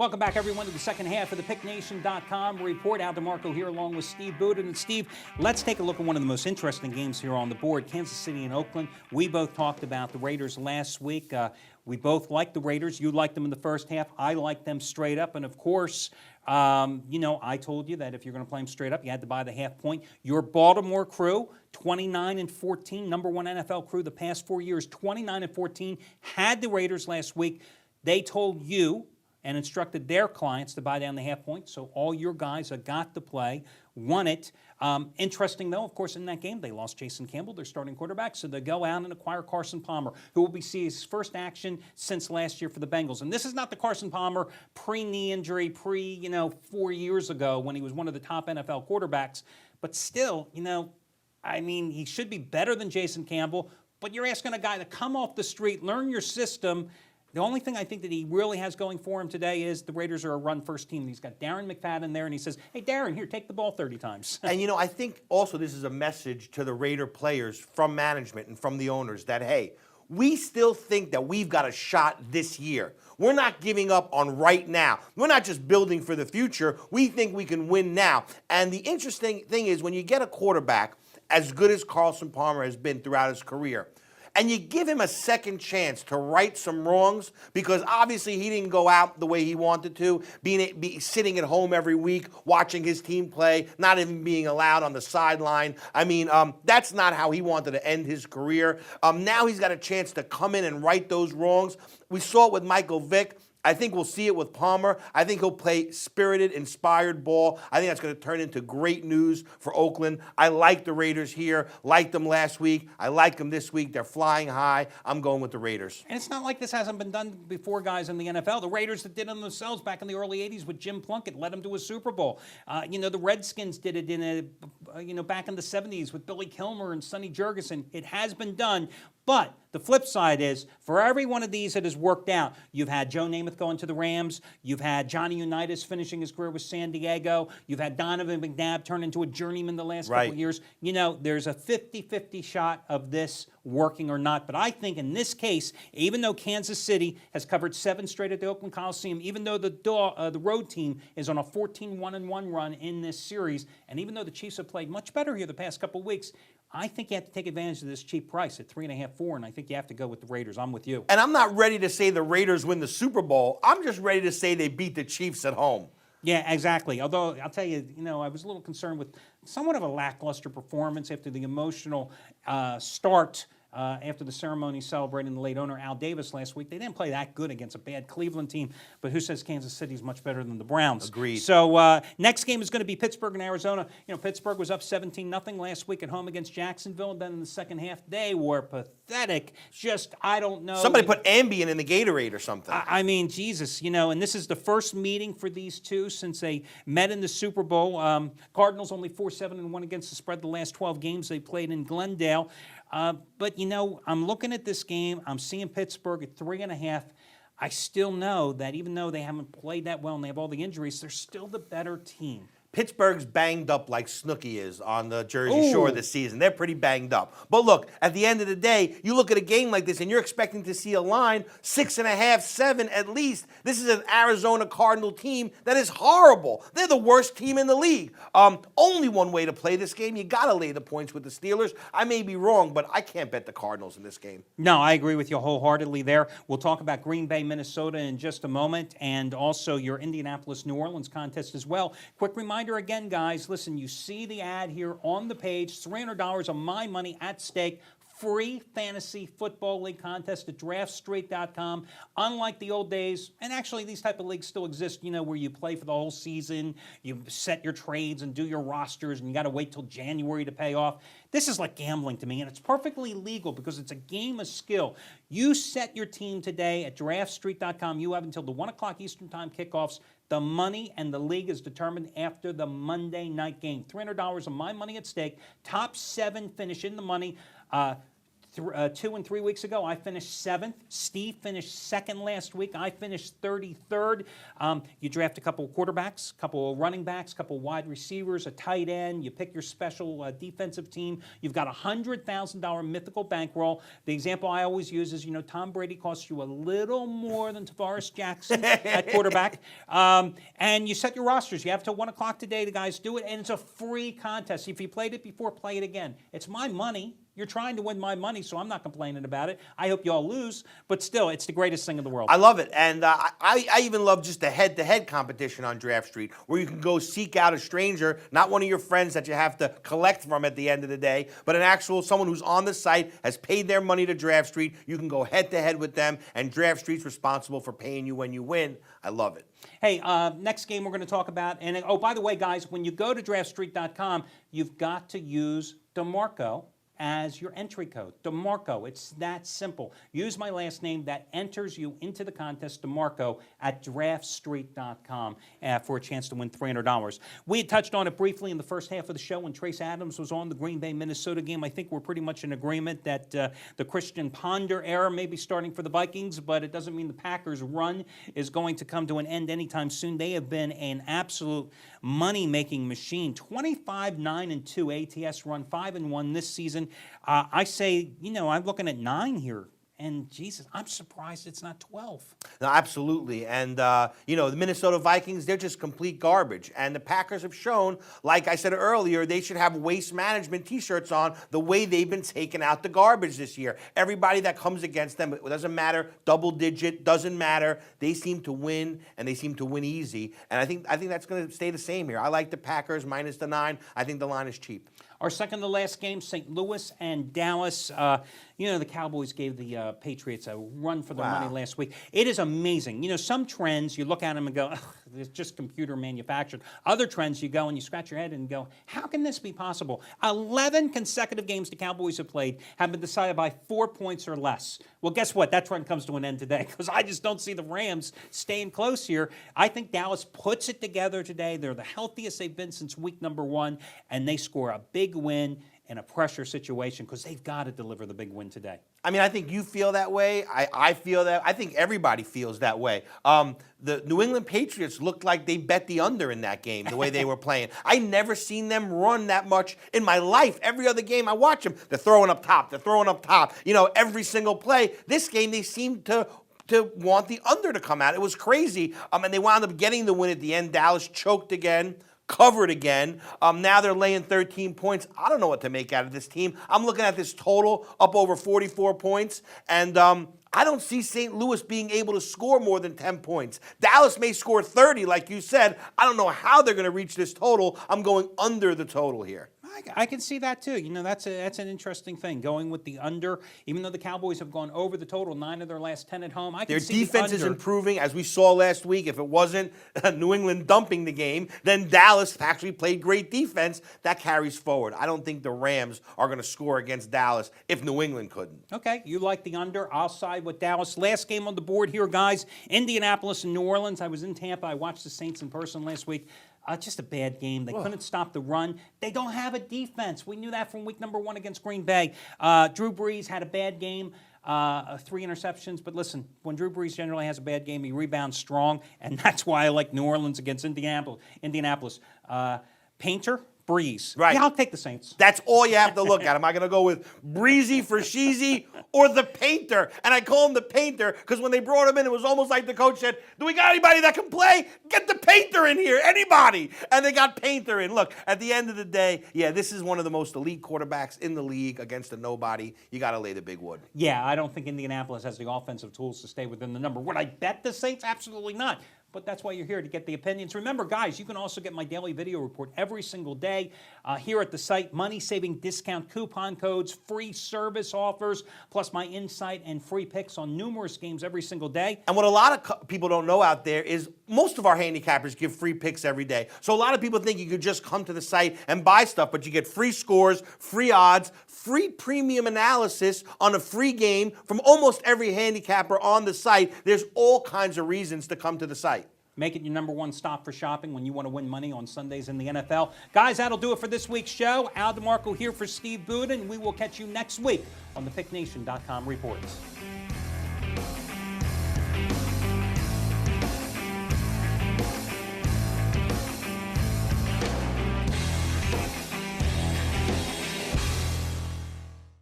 Welcome back, everyone, to the second half of the PickNation.com report. Al DeMarco here along with Steve Budin. And Steve, let's take a look at one of the most interesting games here on the board, Kansas City and Oakland. We both talked about the Raiders last week. We both liked the Raiders. You liked them in the first half. I liked them straight up. And, of course, I told you that if you're going to play them straight up, you had to buy the half point. Your Baltimore crew, 29-14, number one NFL crew the past 4 years, 29-14, had the Raiders last week. They told you and instructed their clients to buy down the half point, so all your guys that got to play won it. Interesting, though, of course, in that game, they lost Jason Campbell, their starting quarterback, so they go out and acquire Carson Palmer, who will be seeing his first action since last year for the Bengals. And this is not the Carson Palmer pre-knee injury, 4 years ago when he was one of the top NFL quarterbacks, but still, he should be better than Jason Campbell, but you're asking a guy to come off the street, learn your system. The only thing I think that he really has going for him today is the Raiders are a run-first team. He's got Darren McFadden there, and he says, hey, Darren, here, take the ball 30 times. And, I think also this is a message to the Raider players from management and from the owners that, hey, we still think that we've got a shot this year. We're not giving up on right now. We're not just building for the future. We think we can win now. And the interesting thing is when you get a quarterback as good as Carson Palmer has been throughout his career, and you give him a second chance to right some wrongs, because obviously he didn't go out the way he wanted to, sitting at home every week, watching his team play, not even being allowed on the sideline. That's not how he wanted to end his career. Now he's got a chance to come in and right those wrongs. We saw it with Michael Vick. I think we'll see it with Palmer. I think he'll play spirited, inspired ball. I think that's going to turn into great news for Oakland. I like the Raiders here. Liked them last week. I like them this week. They're flying high. I'm going with the Raiders. And it's not like this hasn't been done before, guys, in the NFL. The Raiders that did it themselves back in the early 80s with Jim Plunkett led them to a Super Bowl. The Redskins did it back in the 70s with Billy Kilmer and Sonny Jurgensen. It has been done. But the flip side is, for every one of these that has worked out, you've had Joe Namath going to the Rams, you've had Johnny Unitas finishing his career with San Diego, you've had Donovan McNabb turn into a journeyman the last couple of years. There's a 50-50 shot of this working or not. But I think in this case, even though Kansas City has covered 7 straight at the Oakland Coliseum, even though the road team is on a 14-1-1 run in this series, and even though the Chiefs have played much better here the past couple of weeks, I think you have to take advantage of this cheap price at 3.5, 4, and I think you have to go with the Raiders. I'm with you. And I'm not ready to say the Raiders win the Super Bowl. I'm just ready to say they beat the Chiefs at home. Yeah, exactly. Although, I'll tell you, I was a little concerned with somewhat of a lackluster performance after the emotional start after the ceremony celebrating the late owner Al Davis last week. They didn't play that good against a bad Cleveland team, but who says Kansas City is much better than the Browns? Agreed. So next game is going to be Pittsburgh and Arizona. Pittsburgh was up 17-0 last week at home against Jacksonville, and then in the second half, they were pathetic. I don't know. Somebody put Ambien in the Gatorade or something. Jesus, and this is the first meeting for these two since they met in the Super Bowl. Cardinals only 4-7-1 against the spread the last 12 games they played in Glendale. But, I'm looking at this game. I'm seeing Pittsburgh at 3.5. I still know that even though they haven't played that well and they have all the injuries, they're still the better team. Pittsburgh's banged up like Snooki is on the Jersey Shore this season. They're pretty banged up. But look, at the end of the day, you look at a game like this and you're expecting to see a line 6.5, 7 at least. This is an Arizona Cardinal team that is horrible. They're the worst team in the league. Only one way to play this game. You got to lay the points with the Steelers. I may be wrong, but I can't bet the Cardinals in this game. No, I agree with you wholeheartedly there. We'll talk about Green Bay, Minnesota in just a moment, and also your Indianapolis-New Orleans contest as well. Quick reminder again, guys, listen, you see the ad here on the page, $300 of my money at stake. Free fantasy football league contest at draftstreet.com. Unlike the old days, and actually these type of leagues still exist, where you play for the whole season, you set your trades and do your rosters, and you got to wait till January to pay off. This is like gambling to me, and it's perfectly legal because it's a game of skill. You set your team today at draftstreet.com. You have until the 1 o'clock Eastern Time kickoffs. The money and the league is determined after the Monday night game. $300 of my money at stake. Top 7 finish in the money. 2 and 3 weeks ago, I finished 7th. Steve finished 2nd last week. I finished 33rd. You draft a couple of quarterbacks, a couple of running backs, a couple of wide receivers, a tight end. You pick your special defensive team. You've got a $100,000 mythical bankroll. The example I always use is, Tom Brady costs you a little more than Tavares Jackson at quarterback. And you set your rosters. You have till 1 o'clock today. The guys do it, and it's a free contest. If you played it before, play it again. It's my money. You're trying to win my money, so I'm not complaining about it. I hope you all lose, but still, it's the greatest thing in the world. I love it, and I even love just the head-to-head competition on Draft Street, where you can go seek out a stranger, not one of your friends that you have to collect from at the end of the day, but an actual someone who's on the site, has paid their money to Draft Street. You can go head-to-head with them, and Draft Street's responsible for paying you when you win. I love it. Hey, next game we're going to talk about, and oh, by the way, guys, when you go to draftstreet.com, you've got to use DeMarco as your entry code. DeMarco, it's that simple. Use my last name. That enters you into the contest, DeMarco, at draftstreet.com for a chance to win $300. We had touched on it briefly in the first half of the show when Trace Adams was on the Green Bay, Minnesota game. I think we're pretty much in agreement that the Christian Ponder era may be starting for the Vikings, but it doesn't mean the Packers' run is going to come to an end anytime soon. They have been an absolute money-making machine. 25-9-2 ATS run, 5-1 this season. I say, I'm looking at 9 here. And, Jesus, I'm surprised it's not 12. No, absolutely. And, the Minnesota Vikings, they're just complete garbage. And the Packers have shown, like I said earlier, they should have waste management T-shirts on the way they've been taking out the garbage this year. Everybody that comes against them, it doesn't matter, double digit, doesn't matter. They seem to win, and they seem to win easy. And I think that's going to stay the same here. I like the Packers minus the 9. I think the line is cheap. Our second to last game, St. Louis and Dallas. The Cowboys gave the Patriots a run for their money last week. It is amazing. Some trends, you look at them and go, it's just computer manufactured. Other trends, you go and you scratch your head and go, how can this be possible? 11 consecutive games the Cowboys have played have been decided by 4 points or less. Well, guess what? That trend comes to an end today because I just don't see the Rams staying close here. I think Dallas puts it together today. They're the healthiest they've been since week number 1, and they score a big win in a pressure situation because they've got to deliver the big win today. I mean, I think you feel that way. I feel that. I think everybody feels that way. The New England Patriots looked like they bet the under in that game, the way they were playing. I never seen them run that much in my life. Every other game I watch them, they're throwing up top. They're throwing up top. Every single play. This game, they seemed to want the under to come out. It was crazy. And they wound up getting the win at the end. Dallas choked again. Covered again. Now they're laying 13 points. I don't know what to make out of this team. I'm looking at this total up over 44 points, and I don't see St. Louis being able to score more than 10 points. Dallas may score 30, like you said. I don't know how they're going to reach this total. I'm going under the total here. I can see that too. That's an interesting thing, going with the under. Even though the Cowboys have gone over the total, 9 of their last 10 at home, I can see their defense the is under. improving, as we saw last week. If it wasn't New England dumping the game, then Dallas actually played great defense. That carries forward. I don't think the Rams are going to score against Dallas if New England couldn't. Okay, you like the under. I'll side with Dallas. Last game on the board here, guys, Indianapolis and New Orleans. I was in Tampa. I watched the Saints in person last week. Just a bad game. They couldn't stop the run. They don't have a defense. We knew that from week number 1 against Green Bay. Drew Brees had a bad game, 3 interceptions. But listen, when Drew Brees generally has a bad game, he rebounds strong, and that's why I like New Orleans against Indianapolis. Painter, Breeze. Right. Yeah, I'll take the Saints. That's all you have to look at. Am I going to go with Breezy for Sheezy or the Painter? And I call him the Painter because when they brought him in, it was almost like the coach said, do we got anybody that can play? Get the Painter in here, anybody. And they got Painter in. Look, at the end of the day, this is one of the most elite quarterbacks in the league against a nobody. You got to lay the big wood. Yeah, I don't think Indianapolis has the offensive tools to stay within the number. Would I bet the Saints? Absolutely not. But that's why you're here, to get the opinions. Remember, guys, you can also get my daily video report every single day here at the site. Money-saving discount coupon codes, free service offers, plus my insight and free picks on numerous games every single day. And what a lot of people don't know out there is most of our handicappers give free picks every day. So a lot of people think you could just come to the site and buy stuff, but you get free scores, free odds, free premium analysis on a free game from almost every handicapper on the site. There's all kinds of reasons to come to the site. Make it your #1 stop for shopping when you want to win money on Sundays in the NFL. Guys, that'll do it for this week's show. Al DeMarco here for Steve Budin. We will catch you next week on the PickNation.com reports.